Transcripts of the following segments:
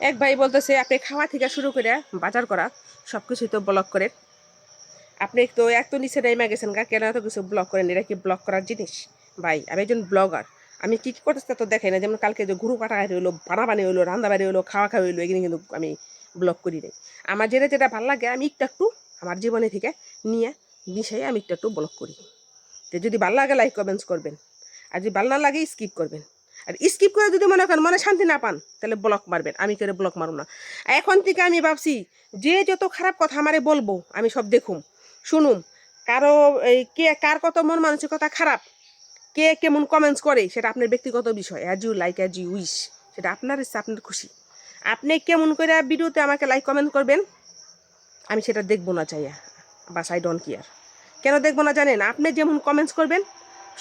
এক ভাই বলতেছে আপনি খাওয়া থেকে শুরু করে বাজার করা সব কিছুই তো ব্লক করেন। আপনি তো এত নিচে নেমে গেছেন গা, কেন এত কিছু ব্লক করেন? এটা কি ব্লক করার জিনিস? ভাই আমি একজন ব্লগার, আমি কি কি করতেছি তো দেখাই না। যেমন কালকে যে গরু কাটাকাটি হইলো, বানাবানি হইলো, রান্দাবাড়ি হইলো, খাওয়া খাওয়া হইলো, এগুলো কিন্তু আমি ব্লক করি নাই। আমার যেটা যেটা ভালো লাগে আমি একটু একটু আমার জীবনে থেকে নিয়ে মিশাই আমি একটু একটু ব্লক করি। তো যদি ভালো লাগে লাইক কমেন্টস করবেন, আর যদি ভালো না লাগে স্কিপ করবেন। আর স্কিপ করে যদি মনে করেন মনে শান্তি না পান তাহলে ব্লক মারবেন, আমি করে ব্লক মারব না। এখন থেকে আমি ভাবছি যে যত খারাপ কথা আমারে বলবো আমি সব দেখুম শুনুম। কারো এই কে কার কত মন মানসিকতা খারাপ, কে কেমন কমেন্টস করে সেটা আপনার ব্যক্তিগত বিষয়। As you like as you wish, সেটা আপনার ইচ্ছা, আপনার খুশি। আপনি কেমন করে ভিডিওতে আমাকে লাইক কমেন্ট করবেন আমি সেটা দেখবো না চাইয়া, বাস আই ডোন্ট কেয়ার। কেন দেখবো না জানেন? আপনি যেমন কমেন্টস করবেন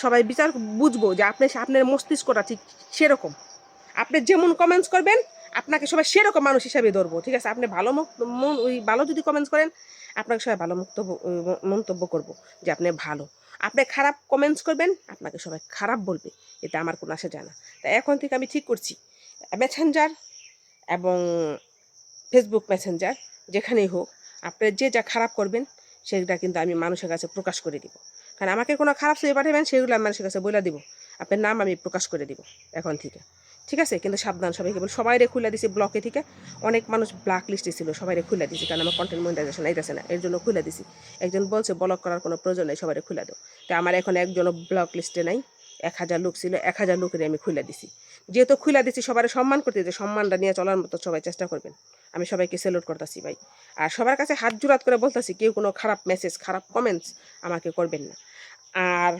সবাই বিচার বুঝবো যে আপনার মস্তিষ্কটা ঠিক সেরকম। আপনি যেমন কমেন্টস করবেন আপনাকে সবাই সেরকম মানুষ হিসাবে ধরবো, ঠিক আছে? আপনি ভালো ওই ভালো যদি কমেন্টস করেন আপনাকে সবাই ভালো মন্তব্য করবো যে আপনি ভালো। আপনি খারাপ কমেন্টস করবেন আপনাকে সবাই খারাপ বলবে, এতে আমার কোনো আসা যায় না। তাই এখন থেকে আমি ঠিক করছি মেসেঞ্জার এবং ফেসবুক মেসেঞ্জার যেখানেই হোক আপনি যে যা খারাপ করবেন সেটা কিন্তু আমি মানুষের কাছে প্রকাশ করে দিব। কারণ আমাকে কোনো খারাপ ছবি পাঠাবেন সেগুলো আমি মানুষের কাছে বলে দিব, আপনার নাম আমি প্রকাশ করে দিব এখন থেকে, ঠিক আছে? কিন্তু সাবধান, সবাইকে বল সবাইরে খুলে দিছি ব্লকে থেকে। অনেক মানুষ ব্ল্যাক লিস্টে ছিল, সবাইরে খুলে দিছি কারণ আমার কন্টেন্ট মনিটাইজেশন আইতেছে না, এর জন্য খুলে দিছি। একজন বলছে ব্লক করার কোনো প্রয়োজন নেই, সবাইরে খুলে দাও। তো আমার এখন একজনও ব্লক লিস্টে নাই। 1000 লোক ছিল, 1000 লোকেরই আমি খুলে দিছি। যেহেতু খুলে দিছি সবাই সম্মান করতে, যে সম্মানটা নিয়ে চলার মতো সবাই চেষ্টা করবেন। আমি সবাইকে স্যালুট করতেছি ভাই। আর সবার কাছে হাত জোড়াত করে বলতেছি কেউ কোনো খারাপ মেসেজ খারাপ কমেন্টস আমাকে করবেন না। আর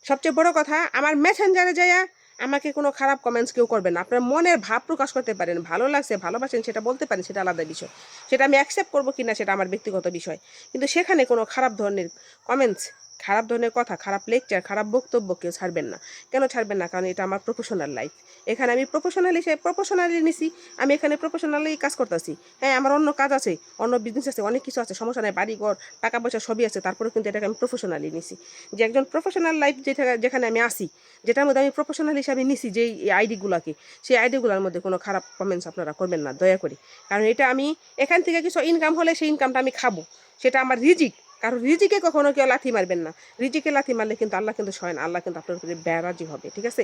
সবচেয়ে বড় কথা, আমার মেসেঞ্জারে যাইয়া আমাকে কোনো খারাপ কমেন্টস কেউ করবেন না। আপনার মনের ভাব প্রকাশ করতে পারেন, ভালো লাগছে ভালোবাসেন সেটা বলতে পারেন, সেটা আলাদা বিষয়। সেটা আমি অ্যাকসেপ্ট করবো কিনা সেটা আমার ব্যক্তিগত বিষয়। কিন্তু সেখানে কোনো খারাপ ধরনের কমেন্টস, খারাপ ধরনের কথা, খারাপ লেকচার, খারাপ বক্তব্য কেউ ছাড়বেন না। কেন ছাড়বেন না? কারণ এটা আমার প্রফেশনাল লাইফ। এখানে আমি প্রফেশনালি নিছি, আমি এখানে প্রফেশনালি কাজ করতেছি। হ্যাঁ, আমার অন্য কাজ আছে, অন্য বিজনেস আছে, অনেক কিছু আছে, সমস্যা নেই, বাড়ি ঘর টাকা পয়সা সবই আছে, তারপরেও কিন্তু এটাকে আমি প্রফেশনালি নিছি। যে একজন প্রফেশনাল লাইফ যেখানে আমি আসি, যেটার মধ্যে আমি প্রফেশনাল হিসাবে নিছি যেই আইডিগুলোকে, সেই আইডিগুলোর মধ্যে কোনো খারাপ কমেন্টস আপনারা করবেন না দয়া করে। কারণ এটা আমি এখান থেকে কিছু ইনকাম হলে সেই ইনকামটা আমি খাবো, সেটা আমার রিজিক। কারণ রিজিকে কখনো কেউ লাথি মারবেন না। রিজিকে লাথি মারলে কিন্তু আল্লাহ কিন্তু সয় না, আল্লাহ কিন্তু আপনার উপরে বেরাজি হবে, ঠিক আছে?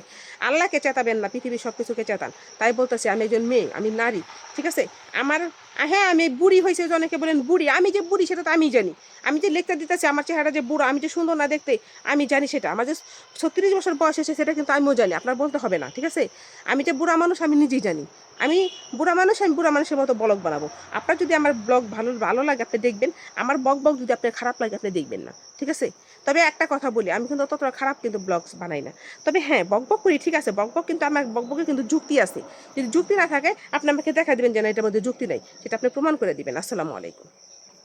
আল্লাহকে চেতাবেন না, পৃথিবীর সব কিছুকে চেতান। তাই বলতেছি আমি একজন মেয়ে, আমি নারী, ঠিক আছে? আমার হ্যাঁ আমি বুড়ি হয়েছে, যে অনেকে বলেন বুড়ি, আমি যে বুড়ি সেটা তো আমি জানি। আমি যে লেখতে দিতেছি আমার চেহারা যে বুড়ো, আমি যে সুন্দর না দেখতে আমি জানি সেটা। আমার যে 36 বছর বয়স এসে সেটা কিন্তু আমিও জানি, আপনার বলতে হবে না, ঠিক আছে? আমি যে বুড়া মানুষ আমি নিজেই জানি। আমি বুড়া মানুষ, আমি বুড়া মানুষের মতো ব্লগ বানাবো। আপনার যদি আমার ব্লগ ভালো ভালো লাগে আপনি দেখবেন, আমার বক যদি আপনার খারাপ লাগে আপনি দেখবেন না, ঠিক আছে? তবে একটা কথা বলি, আমি কিন্তু ততটা খারাপ কিন্তু ব্লগস বানাই না। তবে হ্যাঁ বক করি, ঠিক আছে? কিন্তু আমার বকে কিন্তু যুক্তি আছে। যদি যুক্তি না থাকে আপনি আমাকে দেখা দিবেন যে না এটার মধ্যে যুক্তি নেই, সেটা আপনি প্রমাণ করে দিবেন। আসসালামু আলাইকুম।